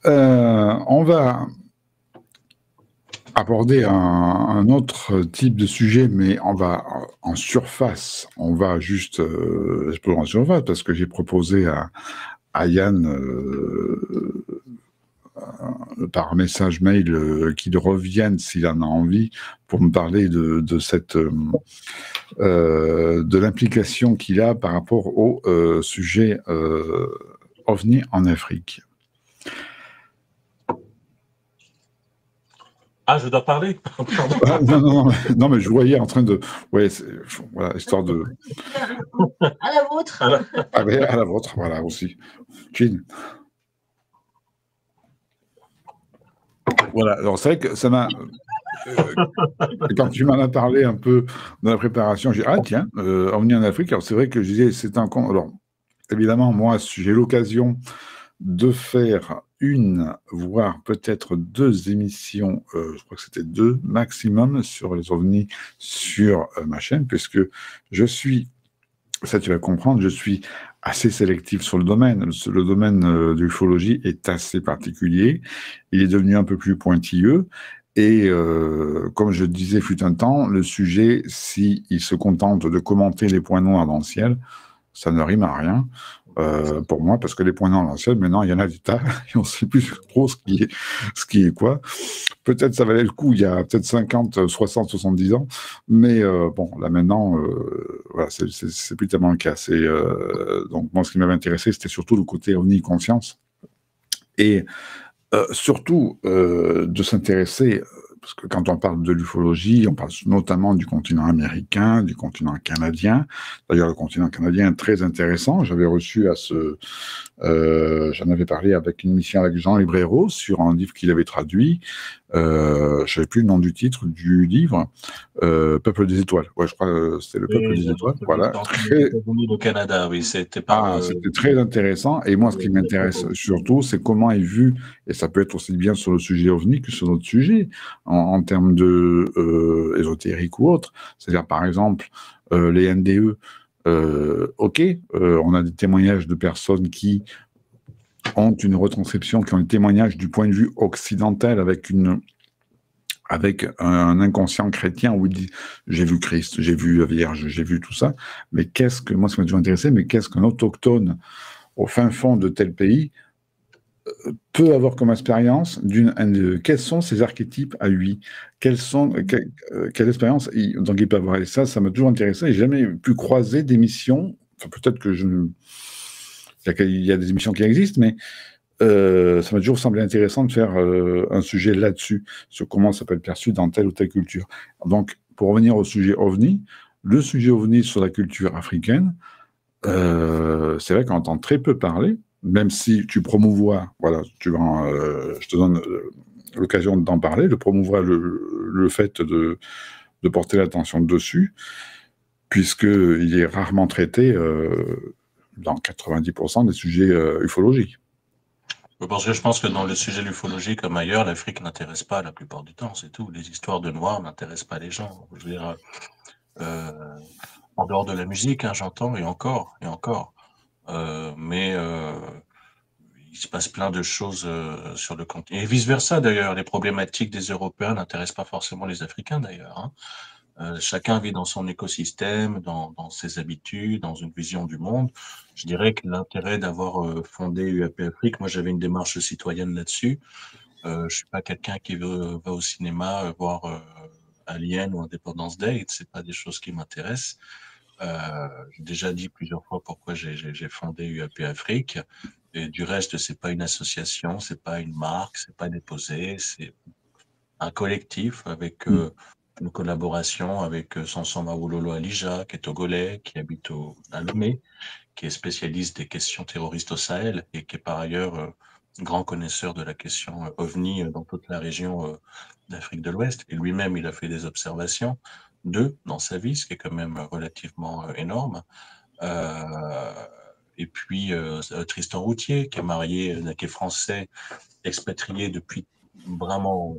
On va aborder un autre type de sujet, mais on va en surface. On va juste explorer en surface parce que j'ai proposé à Yann par message mail qu'il revienne s'il en a envie pour me parler de cette de l'implication qu'il a par rapport au sujet OVNI en Afrique. Ah, je dois parler. Ah, non, mais je voyais en train de... Ouais, voilà, histoire de... À la vôtre. Allez, à la vôtre, voilà, aussi. Jean. Voilà, alors c'est vrai que ça m'a... quand tu m'en as parlé un peu dans la préparation, j'ai dit, ah tiens, OVNI en Afrique, alors c'est vrai que je disais, c'est un... Alors, évidemment, moi, j'ai l'occasion de faire une, voire peut-être deux émissions, je crois que c'était deux maximum, sur les ovnis sur ma chaîne, puisque je suis, ça tu vas comprendre, je suis assez sélectif sur le domaine. Le domaine de l'ufologie est assez particulier, il est devenu un peu plus pointilleux, et comme je disais fut un temps, le sujet, s'il se contente de commenter les points noirs dans le ciel, ça ne rime à rien. Pour moi, parce que les points noirs dans le ciel, maintenant, il y en a des tas, et on ne sait plus trop ce qui est quoi. Peut-être ça valait le coup il y a peut-être 50, 60, 70 ans, mais bon, là maintenant, voilà, c'est plus tellement le cas. Donc, moi, ce qui m'avait intéressé, c'était surtout le côté omniconscience, et surtout de s'intéresser, parce que quand on parle de l'ufologie, on parle notamment du continent américain, du continent canadien. D'ailleurs, le continent canadien est très intéressant. J'avais reçu j'en avais parlé avec une émission avec Jean Librero sur un livre qu'il avait traduit. Je ne savais plus le nom du titre du livre. Peuple des étoiles. Ouais, je crois c'était le Peuple des étoiles. Voilà. Au Canada, oui, c'était pas. C'était très intéressant. Et moi, ce qui m'intéresse surtout, c'est comment est vu, et ça peut être aussi bien sur le sujet OVNI que sur d'autres sujets, en termes de ésotérique ou autre. C'est-à-dire, par exemple, les NDE. Ok, on a des témoignages de personnes qui ont une retranscription, qui ont des témoignages du point de vue occidental avec un inconscient chrétien où il dit j'ai vu Christ, j'ai vu la Vierge, j'ai vu tout ça. Mais moi, ce qui m'a toujours intéressé, mais qu'est-ce qu'un autochtone au fin fond de tel pays peut avoir comme expérience quels sont ces archétypes à lui, quelle expérience donc il peut avoir. Et ça m'a toujours intéressé. J'ai jamais pu croiser d'émissions. Enfin, peut-être que il y a des émissions qui existent, mais ça m'a toujours semblé intéressant de faire un sujet là-dessus, sur comment ça peut être perçu dans telle ou telle culture. Donc, pour revenir au sujet OVNI, le sujet OVNI sur la culture africaine, c'est vrai qu'on entend très peu parler, même si tu promouvois, voilà, je te donne l'occasion d'en parler, de promouvoir le fait de porter l'attention dessus, puisqu'il est rarement traité dans 90% des sujets ufologiques. Parce que je pense que dans le sujet de l'ufologie, comme ailleurs, l'Afrique n'intéresse pas la plupart du temps, c'est tout. Les histoires de noirs n'intéressent pas les gens. Je veux dire, en dehors de la musique, hein, j'entends, et encore, et encore. Mais il se passe plein de choses sur le continent. Et vice-versa, d'ailleurs. Les problématiques des Européens n'intéressent pas forcément les Africains, d'ailleurs. Hein. Chacun vit dans son écosystème, dans ses habitudes, dans une vision du monde. Je dirais que l'intérêt d'avoir fondé UAP Afrique, moi j'avais une démarche citoyenne là-dessus. Je suis pas quelqu'un qui va au cinéma voir Alien ou Independence Day, c'est pas des choses qui m'intéressent. J'ai déjà dit plusieurs fois pourquoi j'ai fondé UAP Afrique. Et du reste, c'est pas une association, c'est pas une marque, c'est pas déposé, c'est un collectif avec une collaboration avec Sanson Mawololo Alija, qui est togolais, qui habite à Lomé, qui est spécialiste des questions terroristes au Sahel et qui est par ailleurs grand connaisseur de la question OVNI dans toute la région d'Afrique de l'Ouest. Et lui-même, il a fait des observations, dans sa vie, ce qui est quand même relativement énorme. Et puis Tristan Routier, qui est marié, qui est français, expatrié depuis vraiment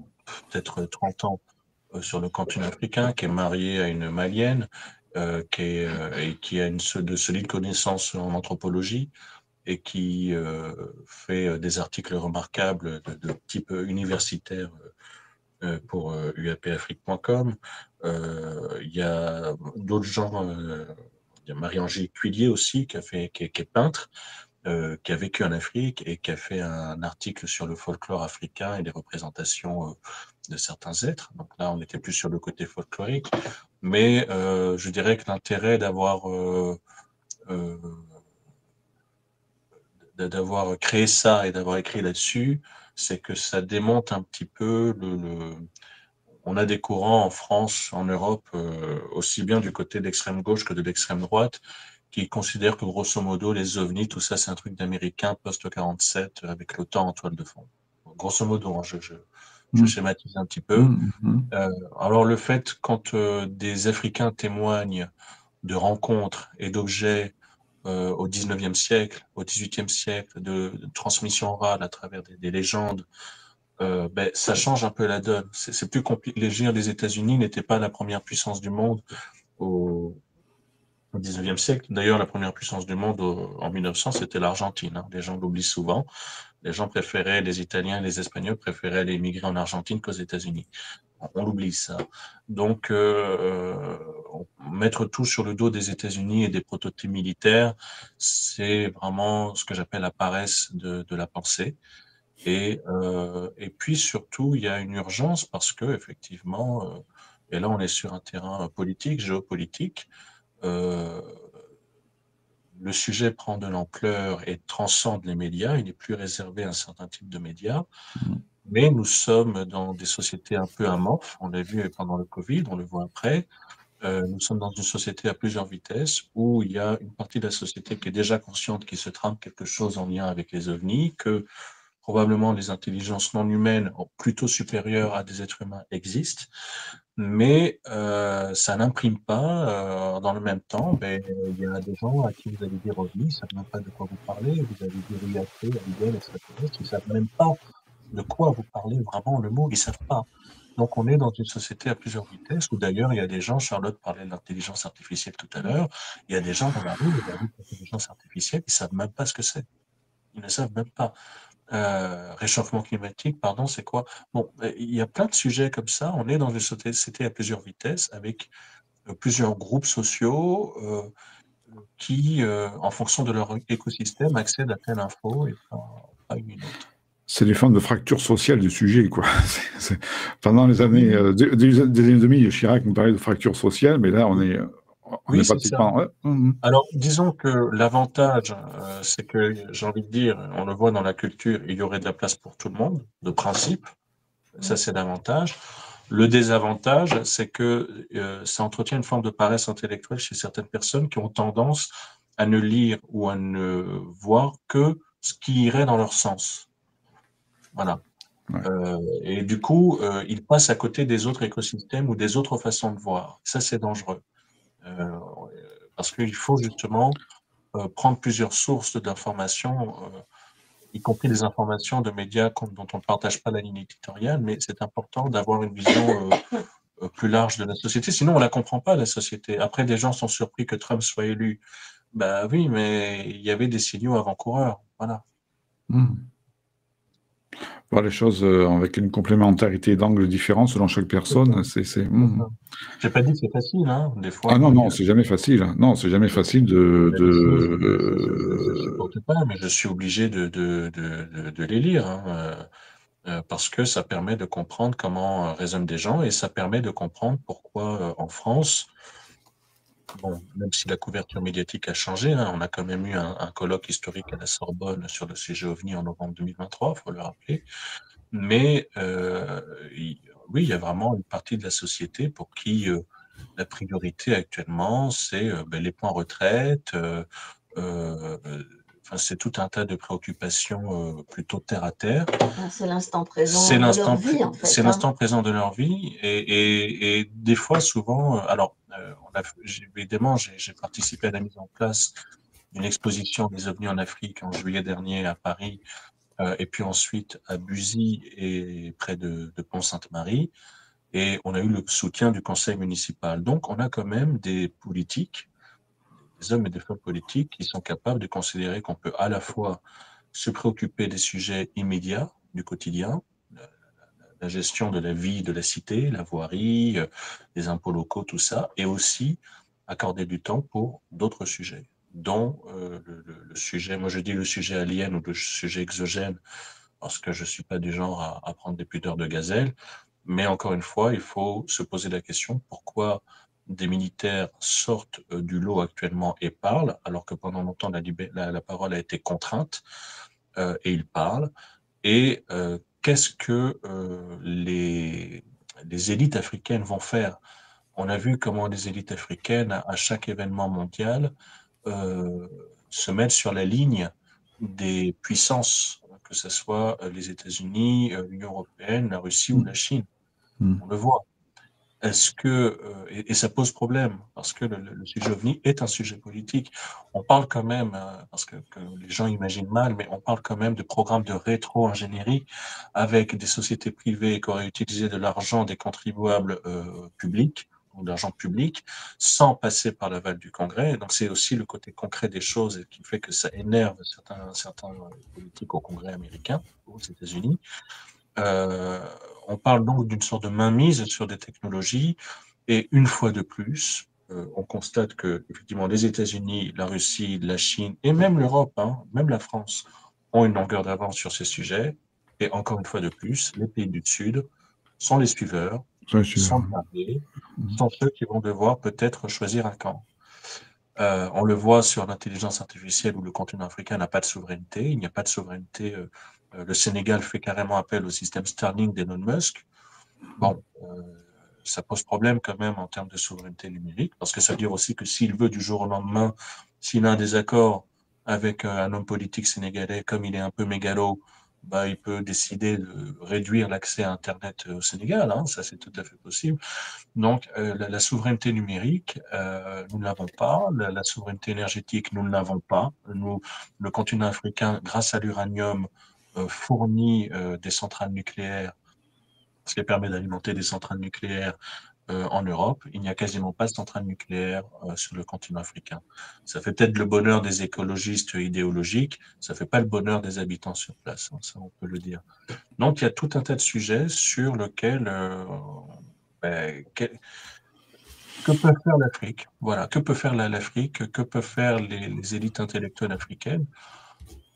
peut-être 30 ans sur le continent africain, qui est marié à une Malienne, et qui a de solides connaissances en anthropologie et qui fait des articles remarquables de type universitaire pour UAPafrique.com. Il y a d'autres gens, il y a Marie-Angèle Cuillier aussi, qui est peintre, qui a vécu en Afrique et qui a fait un article sur le folklore africain et les représentations de certains êtres. Donc là, on était plus sur le côté folklorique. Mais je dirais que l'intérêt d'avoir créé ça et d'avoir écrit là-dessus, c'est que ça démonte un petit peu on a des courants en France, en Europe, aussi bien du côté de l'extrême gauche que de l'extrême droite, qui considèrent que grosso modo, les ovnis, tout ça, c'est un truc d'américain post-47 avec l'OTAN en toile de fond. Grosso modo, hein, je schématise un petit peu. Alors le fait, quand des Africains témoignent de rencontres et d'objets au 19e siècle, au 18e siècle, de transmission orale à travers des légendes, ben, ça change un peu la donne. C'est plus compliqué. Les États-Unis n'étaient pas la première puissance du monde au 19e siècle. D'ailleurs, la première puissance du monde en 1900, c'était l'Argentine. Hein. Les gens l'oublient souvent. Les Italiens et les Espagnols préféraient aller immigrer en Argentine qu'aux États-Unis. On l'oublie ça. Donc, mettre tout sur le dos des États-Unis et des prototypes militaires, c'est vraiment ce que j'appelle la paresse de la pensée. Et puis surtout, il y a une urgence parce que effectivement, et là on est sur un terrain politique, géopolitique, euh, le sujet prend de l'ampleur et transcende les médias. Il n'est plus réservé à un certain type de médias. Mais nous sommes dans des sociétés un peu amorphes. On l'a vu pendant le Covid, on le voit après. Nous sommes dans une société à plusieurs vitesses où il y a une partie de la société qui est déjà consciente qu'il se trame quelque chose en lien avec les ovnis, que probablement les intelligences non humaines plutôt supérieures à des êtres humains existent, mais ça n'imprime pas dans le même temps. Ben, il y a des gens à qui vous allez dire ovni, ils ne savent même pas de quoi vous parlez, vous allez dire UAP, alien, extraterrestre, ils ne savent même pas de quoi vous parlez vraiment le mot, ils ne savent pas. Donc on est dans une société à plusieurs vitesses, où d'ailleurs il y a des gens, Charlotte parlait de l'intelligence artificielle tout à l'heure, il y a des gens dans la rue, ils regardent l'intelligence artificielle, ils ne savent même pas ce que c'est. Ils ne savent même pas. Réchauffement climatique, pardon, c'est quoi? Bon, il y a plein de sujets comme ça. On est dans une société à plusieurs vitesses avec plusieurs groupes sociaux qui, en fonction de leur écosystème, accèdent à telle info et pas une autre. C'est des formes de fracture sociale du sujet, quoi. Pendant les années, des années 2000, Chirac nous parlait de fracture sociale, mais là, on est pratiquement. Alors, disons que l'avantage, c'est que, j'ai envie de dire, on le voit dans la culture, il y aurait de la place pour tout le monde, de principe. Ça, c'est l'avantage. Le désavantage, c'est que ça entretient une forme de paresse intellectuelle chez certaines personnes qui ont tendance à ne lire ou à ne voir que ce qui irait dans leur sens. Voilà. Ouais. Et du coup, ils passent à côté des autres écosystèmes ou des autres façons de voir. Ça, c'est dangereux. Parce qu'il faut justement prendre plusieurs sources d'informations, y compris des informations de médias dont on ne partage pas la ligne éditoriale, mais c'est important d'avoir une vision plus large de la société. Sinon, on ne la comprend pas, la société. Après, des gens sont surpris que Trump soit élu. Ben oui, mais il y avait des signaux avant-coureurs. Voilà. Voir les choses avec une complémentarité d'angles différents selon chaque personne, J'ai pas dit que c'est facile, hein. Des fois. Ah non, c'est jamais facile. Non, c'est jamais facile de. Je supporte pas, mais je suis obligé de les lire, hein, parce que ça permet de comprendre comment raisonnent des gens et ça permet de comprendre pourquoi en France, bon, même si la couverture médiatique a changé, hein, on a quand même eu un colloque historique à la Sorbonne sur le sujet OVNI en novembre 2023, il faut le rappeler. Mais oui, il y a vraiment une partie de la société pour qui la priorité actuellement, c'est les points retraite, c'est tout un tas de préoccupations plutôt terre à terre. C'est l'instant présent de leur vie, en fait. C'est l'instant présent de leur vie. Et des fois, souvent, évidemment, j'ai participé à la mise en place d'une exposition des ovnis en Afrique en juillet dernier à Paris, et puis ensuite à Buzy et près de Pont-Sainte-Marie. Et on a eu le soutien du conseil municipal. Donc, on a quand même des politiques, des hommes et des femmes politiques qui sont capables de considérer qu'on peut à la fois se préoccuper des sujets immédiats du quotidien, la gestion de la vie de la cité, la voirie, les impôts locaux, tout ça, et aussi accorder du temps pour d'autres sujets, dont le sujet, moi je dis le sujet alien ou le sujet exogène, parce que je ne suis pas du genre à prendre des pudeurs de gazelle, mais encore une fois, il faut se poser la question pourquoi des militaires sortent du lot actuellement et parlent, alors que pendant longtemps la parole a été contrainte, et ils parlent, et qu'est-ce que les élites africaines vont faire? On a vu comment les élites africaines, à chaque événement mondial, se mettent sur la ligne des puissances, que ce soit les États-Unis, l'Union européenne, la Russie ou la Chine. On le voit. Est-ce que et ça pose problème parce que le sujet OVNI est un sujet politique. On parle quand même parce que les gens imaginent mal, mais on parle quand même de programmes de rétro-ingénierie avec des sociétés privées qui auraient utilisé de l'argent des contribuables publics ou d'argent public sans passer par l'aval du Congrès. Donc c'est aussi le côté concret des choses qui fait que ça énerve certains politiques au Congrès américain, aux États-Unis. On parle donc d'une sorte de mainmise sur des technologies et une fois de plus, on constate que effectivement les États-Unis, la Russie, la Chine et même l'Europe, hein, même la France, ont une longueur d'avance sur ces sujets. Et encore une fois de plus, les pays du Sud sont les suiveurs, sont les sont ceux qui vont devoir peut-être choisir un camp. On le voit sur l'intelligence artificielle où le continent africain n'a pas de souveraineté. Il n'y a pas de souveraineté. Le Sénégal fait carrément appel au système Starlink d'Elon Musk. Bon, ça pose problème quand même en termes de souveraineté numérique, parce que ça veut dire aussi que s'il veut du jour au lendemain, s'il a un désaccord avec un homme politique sénégalais, comme il est un peu mégalo, bah, il peut décider de réduire l'accès à Internet au Sénégal, hein, ça c'est tout à fait possible. Donc la souveraineté numérique, nous ne l'avons pas, la souveraineté énergétique, nous ne l'avons pas. Nous, le continent africain, grâce à l'uranium, fournit des centrales nucléaires, ce qui permet d'alimenter des centrales nucléaires en Europe. Il n'y a quasiment pas de centrales nucléaires sur le continent africain. Ça fait peut-être le bonheur des écologistes idéologiques, ça fait pas le bonheur des habitants sur place, hein, ça on peut le dire. Donc il y a tout un tas de sujets sur lesquels que peut faire l'Afrique? Voilà, que peut faire l'Afrique? Que peuvent faire les élites intellectuelles africaines?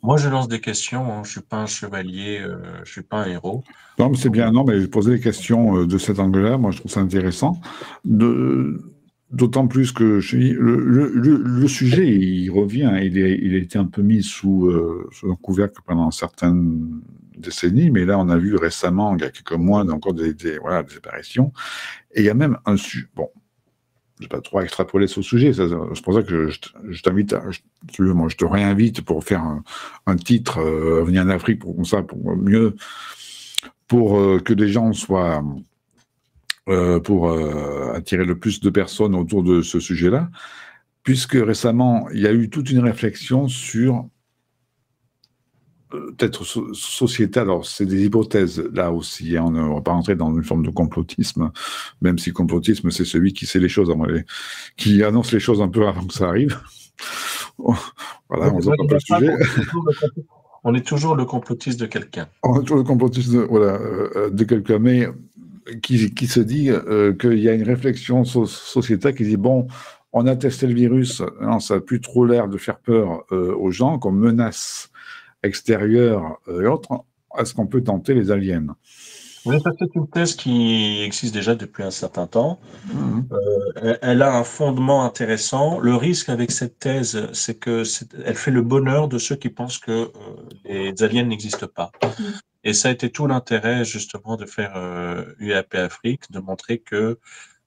Moi, je lance des questions, hein. Je suis pas un chevalier, je suis pas un héros. Non, mais c'est bien. Non, mais poser des questions de cet angle-là, moi, je trouve ça intéressant. D'autant plus que le sujet, il revient. Il a été un peu mis sous un couvercle pendant certaines décennies, mais là, on a vu récemment, il y a quelques mois, encore des apparitions. Et il y a même un sujet. Bon, je ne vais pas trop extrapoler sur le sujet. C'est pour ça que je t'invite, je te réinvite pour faire un titre, venir en Afrique, pour mieux, pour que les gens soient, pour attirer le plus de personnes autour de ce sujet-là, puisque récemment, il y a eu toute une réflexion sur peut-être sociétale. Alors, c'est des hypothèses là aussi. Hein, on ne va pas rentrer dans une forme de complotisme, même si complotisme, c'est celui qui sait les choses, qui annonce les choses un peu avant que ça arrive. Voilà, on ne pas le sujet. On est toujours le complotiste de quelqu'un. On est toujours le complotiste de quelqu'un, mais qui se dit qu'il y a une réflexion sociétale qui dit, bon, on a testé le virus, non, ça n'a plus trop l'air de faire peur aux gens, comme menace extérieure et autres, est-ce qu'on peut tenter les aliens? Oui, ça c'est une thèse qui existe déjà depuis un certain temps. Elle a un fondement intéressant. Le risque avec cette thèse, c'est que elle fait le bonheur de ceux qui pensent que les aliens n'existent pas. Et ça a été tout l'intérêt justement de faire UAP Afrique, de montrer que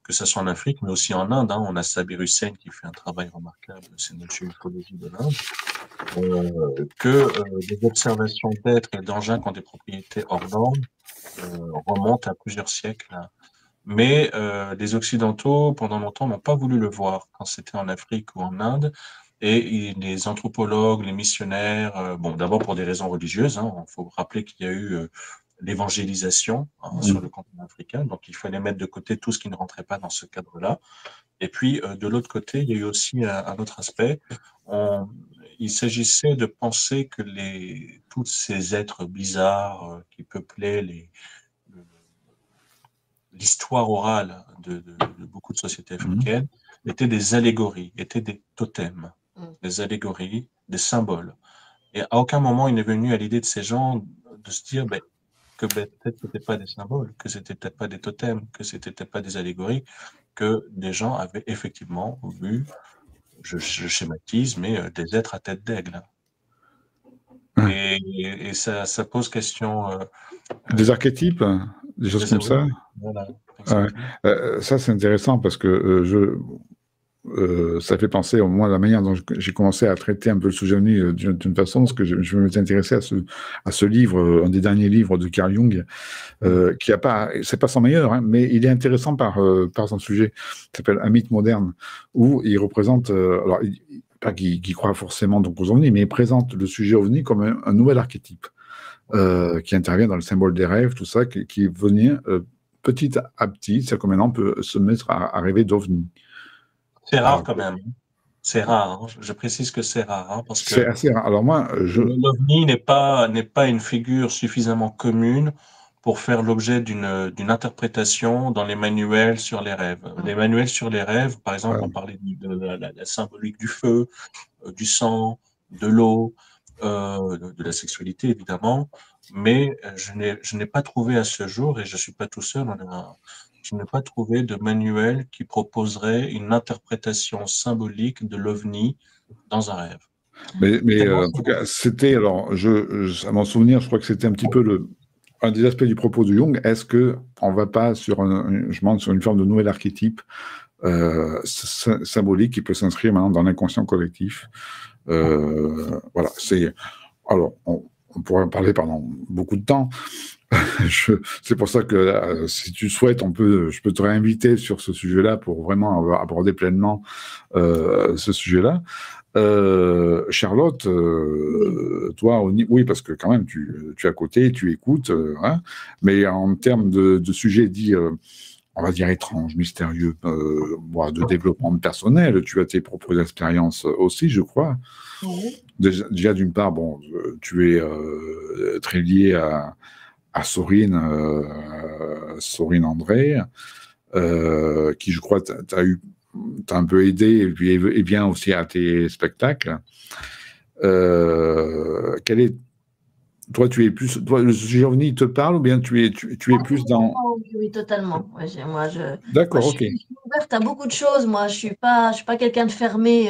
ce soit en Afrique, mais aussi en Inde. Hein. On a Sabir Hussain qui fait un travail remarquable, c'est notre ufologie de l'Inde, que des observations d'êtres et d'engins qui ont des propriétés hors normes remontent à plusieurs siècles. Hein. Mais les Occidentaux, pendant longtemps, n'ont pas voulu le voir quand c'était en Afrique ou en Inde. Et les anthropologues, les missionnaires, bon, d'abord pour des raisons religieuses, hein, il faut rappeler qu'il y a eu l'évangélisation sur le continent africain. Donc, il fallait mettre de côté tout ce qui ne rentrait pas dans ce cadre-là. Et puis, de l'autre côté, il y a eu aussi un autre aspect. Il s'agissait de penser que tous ces êtres bizarres qui peuplaient l'histoire orale de beaucoup de sociétés africaines étaient des allégories, étaient des totems, des allégories, des symboles. Et à aucun moment il n'est venu à l'idée de ces gens de se dire que peut-être ce n'était pas des symboles, que c'était peut-être pas des totems, que c'était peut-être pas des allégories, que des gens avaient effectivement vu, je schématise, mais des êtres à tête d'aigle. Et ça pose question. Des archétypes, des choses comme ça. Voilà, ça, c'est intéressant parce que ça fait penser au moins à la manière dont j'ai commencé à traiter un peu le sujet d'une façon, parce que je me suis intéressé à ce livre, un des derniers livres de Carl Jung, qui a pas, c'est pas son meilleur, hein, mais il est intéressant par son sujet, qui s'appelle Un mythe moderne, où il représente, alors pas qu'il croit forcément donc aux ovnis, mais il présente le sujet ovni comme un nouvel archétype qui intervient dans le symbole des rêves, tout ça, qui venait petit à petit, c'est comme maintenant on peut se mettre à rêver d'ovnis. C'est rare quand même. C'est rare. Hein. Je précise que c'est rare. Hein, parce que c'est assez rare. Alors moi, l'OVNI n'est pas une figure suffisamment commune pour faire l'objet d'une interprétation dans les manuels sur les rêves. Les manuels sur les rêves, par exemple, on parlait de la symbolique du feu, du sang, de l'eau, de la sexualité évidemment, mais je n'ai pas trouvé à ce jour, et je suis pas tout seul, je n'ai pas trouvé de manuel qui proposerait une interprétation symbolique de l'OVNI dans un rêve. Mais en tout cas, c'était, alors, à mon souvenir, je crois que c'était un petit peu un des aspects du propos de Jung. Est-ce qu'on ne va pas sur une forme de nouvel archétype symbolique qui peut s'inscrire maintenant dans l'inconscient collectif? Voilà, alors, on pourrait en parler pendant beaucoup de temps. C'est pour ça que si tu souhaites, je peux te réinviter sur ce sujet-là pour vraiment aborder pleinement ce sujet-là. Charlotte, toi, oui, parce que quand même, tu es à côté, tu écoutes, hein, mais en termes de sujets dits, on va dire étranges, mystérieux, de développement personnel, tu as tes propres expériences aussi, je crois. Déjà d'une part, bon, tu es très lié à Sorine André, qui, je crois, t'as un peu aidé et puis vient aussi à tes spectacles. Toi, tu es plus, le sujet ovni te parle ou bien tu es plus dans... Oui, totalement. Moi, D'accord, ok. Je suis ouverte à beaucoup de choses. Moi, je suis pas quelqu'un de fermé.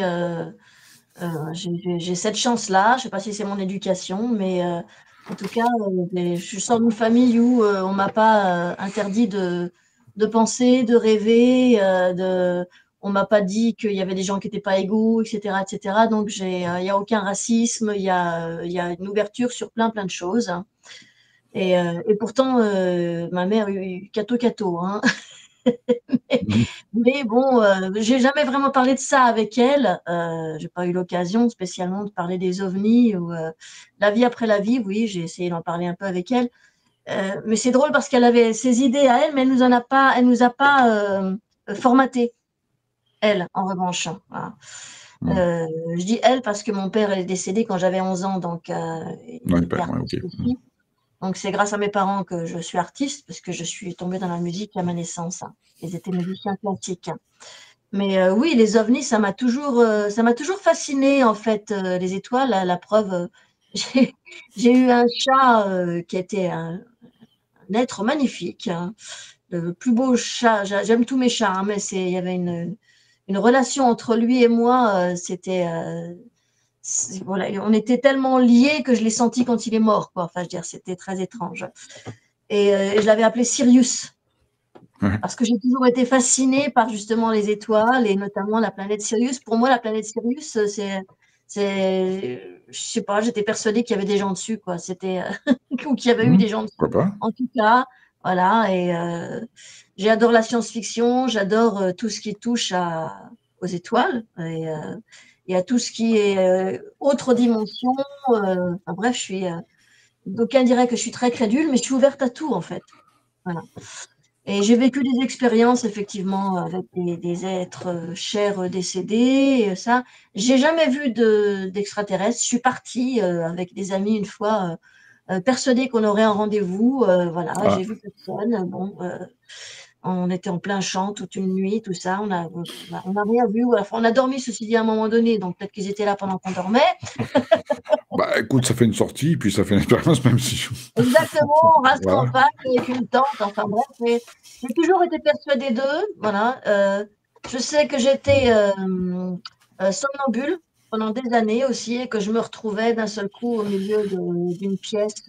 J'ai cette chance-là. Je sais pas si c'est mon éducation, mais en tout cas, je sors d'une famille où on m'a pas interdit de penser, de rêver, on m'a pas dit qu'il y avait des gens qui n'étaient pas égaux, etc., etc. Donc, il y a aucun racisme, il y a une ouverture sur plein de choses. Et pourtant, ma mère eu cato, hein. mais bon, j'ai jamais vraiment parlé de ça avec elle. J'ai pas eu l'occasion spécialement de parler des ovnis ou la vie après la vie. Oui, j'ai essayé d'en parler un peu avec elle. Mais c'est drôle parce qu'elle avait ses idées à elle, mais elle nous a pas formaté. Elle, en revanche. Voilà. Je dis elle parce que mon père est décédé quand j'avais 11 ans, donc donc c'est grâce à mes parents que je suis artiste, parce que je suis tombée dans la musique à ma naissance. Hein. Ils étaient musiciens classiques. Mais oui, les ovnis, ça m'a toujours fascinée, en fait, les étoiles. La preuve, j'ai eu un chat qui était un être magnifique. Hein. Le plus beau chat, j'aime tous mes chats, hein, mais il y avait une relation entre lui et moi, c'était... voilà, on était tellement liés que je l'ai senti quand il est mort, quoi. Enfin, je veux dire, c'était très étrange. Et je l'avais appelé Sirius, parce que j'ai toujours été fascinée par justement les étoiles et notamment la planète Sirius. Pour moi, la planète Sirius, je sais pas, j'étais persuadée qu'il y avait des gens dessus, quoi. C'était ou qu'il y avait eu des gens dessus. En tout cas, voilà. Et j'adore la science-fiction, j'adore tout ce qui touche aux étoiles et à tout ce qui est autre dimension. Enfin, bref, d'aucuns diraient que je suis très crédule, mais je suis ouverte à tout, en fait. Voilà. Et j'ai vécu des expériences, effectivement, avec des êtres chers décédés, et ça. J'ai jamais vu d'extraterrestres. Je suis partie avec des amis une fois, persuadée qu'on aurait un rendez-vous. Voilà, Ah, j'ai vu personne. Bon, on était en plein champ toute une nuit, tout ça. On a rien vu. Enfin, on a dormi, ceci dit, à un moment donné. Donc peut-être qu'ils étaient là pendant qu'on dormait. bah écoute, ça fait une sortie, puis ça fait une expérience, même si... Exactement, on rase Voilà. campagne avec une tente, enfin bref, mais j'ai toujours été persuadée d'eux, voilà. Je sais que j'étais somnambule pendant des années aussi et que je me retrouvais d'un seul coup au milieu d'une pièce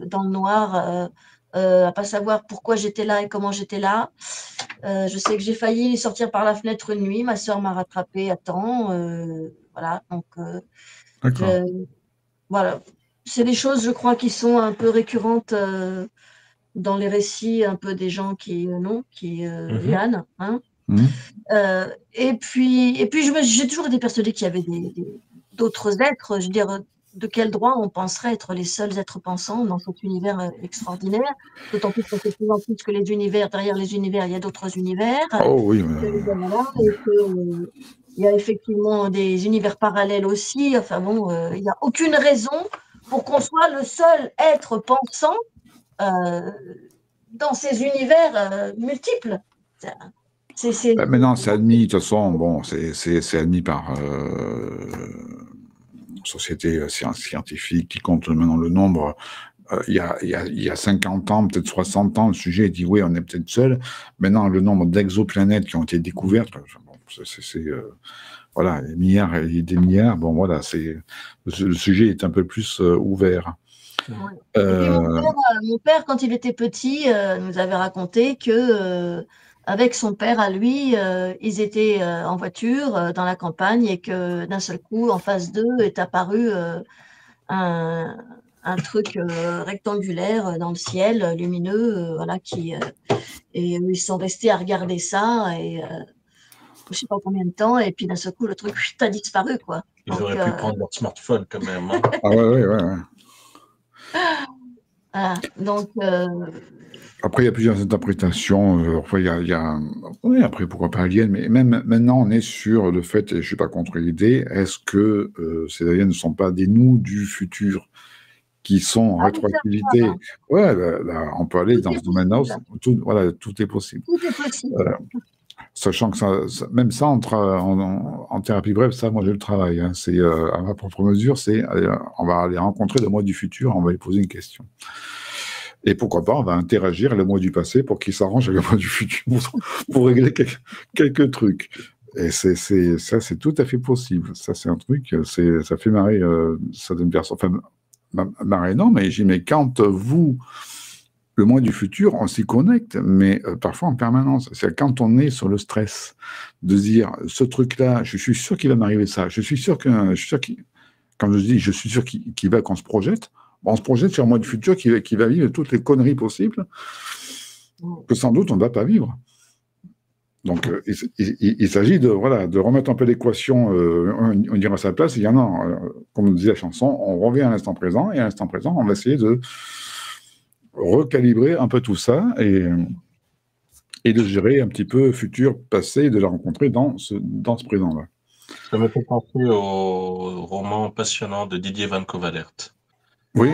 dans le noir, à pas savoir pourquoi j'étais là et comment j'étais là. Je sais que j'ai failli sortir par la fenêtre une nuit, ma sœur m'a rattrapée à temps, voilà, donc D'accord. voilà. C'est des choses, je crois, qui sont un peu récurrentes dans les récits, un peu des gens qui, non, qui, Yann, hein. Et puis, j'ai toujours été persuadée qu'il y avait d'autres êtres. Je veux dire, de quel droit on penserait être les seuls êtres pensants dans cet univers extraordinaire? D'autant plus qu'on sait de plus en plus que les univers, derrière les univers, il y a d'autres univers. Oh oui, Voilà, et que, il y a effectivement des univers parallèles aussi. Enfin bon, il n'y a aucune raison pour qu'on soit le seul être pensant dans ces univers multiples. maintenant, c'est admis, de toute façon, bon, c'est admis par société scientifique qui compte maintenant le nombre. Il y a 50 ans, peut-être 60 ans, le sujet dit oui, on est peut-être seul. Maintenant, le nombre d'exoplanètes qui ont été découvertes, bon, voilà, des milliards et des milliards. Bon, voilà, le sujet est un peu plus ouvert. Ouais. Et puis mon père, quand il était petit, nous avait raconté que avec son père à lui, ils étaient en voiture dans la campagne et que d'un seul coup, en face d'eux est apparu un truc rectangulaire dans le ciel, lumineux, voilà, et ils sont restés à regarder ça et je sais pas combien de temps, et puis d'un seul coup, le truc a disparu, quoi. Ils auraient pu prendre leur smartphone quand même. Hein. Ah ouais. Voilà. Donc après, il y a plusieurs interprétations. Oui, après, pourquoi pas aliens, mais même maintenant, on est sur le fait, et je suis pas contre l'idée, est-ce que ces aliens ne sont pas des nous du futur qui sont en rétroactivité? Ouais, là, on peut aller dans ce domaine-là. Voilà, tout est possible. Tout est possible. Sachant que même ça, en thérapie brève, ça, moi, je le travaille. Hein, c'est à ma propre mesure, on va aller rencontrer le moi du futur, on va lui poser une question. Et pourquoi pas, on va interagir le moi du passé pour qu'il s'arrange avec le moi du futur pour régler quelques trucs. Et ça, c'est tout à fait possible. Ça, c'est un truc, ça fait marrer certaines personnes. Enfin, marrer, non, mais j'ai mais quand le moi du futur, on s'y connecte, mais parfois en permanence. C'est quand on est sur le stress, de dire, ce truc-là, je suis sûr qu'il va m'arriver ça. Je suis sûr quand je dis, je suis sûr qu'il va qu'on se projette, on se projette sur un moi du futur qui va vivre toutes les conneries possibles que sans doute on ne va pas vivre. Donc, il s'agit de remettre un peu l'équation, on dira à sa place. Il y en a, comme nous disait la chanson, on revient à l'instant présent, et à l'instant présent, on va essayer de recalibrer un peu tout ça et de gérer un petit peu futur, passé, et de la rencontrer dans ce présent-là. Ça me fait penser au roman passionnant de Didier Van Covalert. Oui,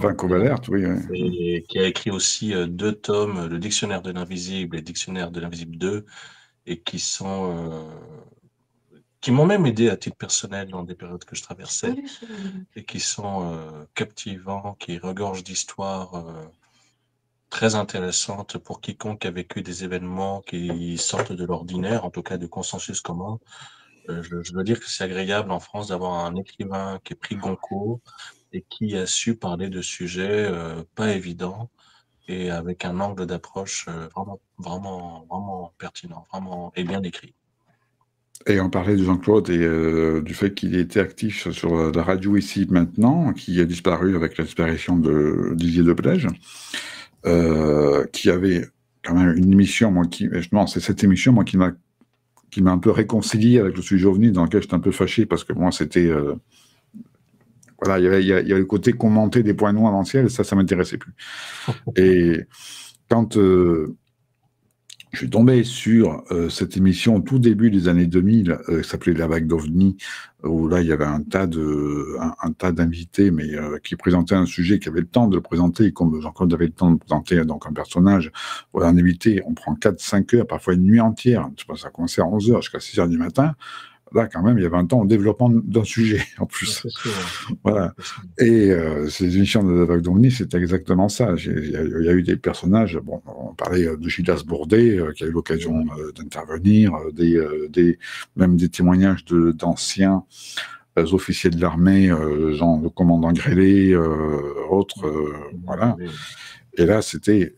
Van Covalert, oui. Et qui a écrit aussi 2 tomes, le Dictionnaire de l'invisible et le Dictionnaire de l'invisible 2, et qui m'ont même aidé à titre personnel dans des périodes que je traversais, et qui sont captivants, qui regorgent d'histoires très intéressantes pour quiconque a vécu des événements qui sortent de l'ordinaire, en tout cas de consensus commun. Je dois dire que c'est agréable en France d'avoir un écrivain qui est prix Goncourt et qui a su parler de sujets pas évidents et avec un angle d'approche vraiment pertinent, vraiment et bien écrit. Et on parlait de Jean-Claude et du fait qu'il était actif sur la radio ici maintenant, qui a disparu avec la disparition de Didier Deplège, qui avait quand même une émission, c'est cette émission, moi, qui m'a un peu réconcilié avec le sujet OVNI, dans lequel j'étais un peu fâché, parce que moi, c'était Voilà, il y avait le côté commenter des points noirs dans le ciel, ça m'intéressait plus. Et quand je suis tombé sur cette émission au tout début des années 2000, qui s'appelait La Vague d'OVNI, où là, il y avait un tas d'invités, mais qui présentaient un sujet, qui avait le temps de le présenter, comme Jean-Claude avait le temps de présenter donc, un personnage. Voilà, un invité, on prend 4-5 heures, parfois une nuit entière. Je pense que ça commençait à 11 heures jusqu'à 6 heures du matin. Là, quand même, il y avait un temps au développement d'un sujet, en plus. Voilà. Et ces émissions de la Vague d'OVNI, c'était exactement ça. Il y a eu des personnages, bon, on parlait de Gildas Bourdet, qui a eu l'occasion d'intervenir, même des témoignages d'anciens officiers de l'armée, genre le commandant Grélé, autres, voilà. Et là, c'était,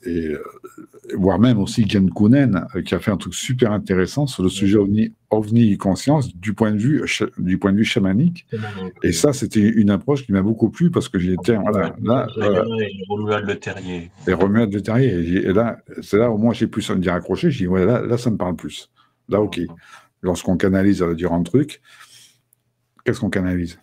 voire même aussi Ken Kounen, qui a fait un truc super intéressant sur le sujet OVNI conscience du point de vue chamanique. Et ça, c'était une approche qui m'a beaucoup plu parce que j'étais, voilà, là. Romuald Le Terrier. Et Romuald Le Terrier. Et là, c'est là où moi j'ai pu se dire accroché. J'ai dit, ouais, là, ça me parle plus. Là, ok. Lorsqu'on canalise, ça veut dire un truc. Qu'est-ce qu'on canalise?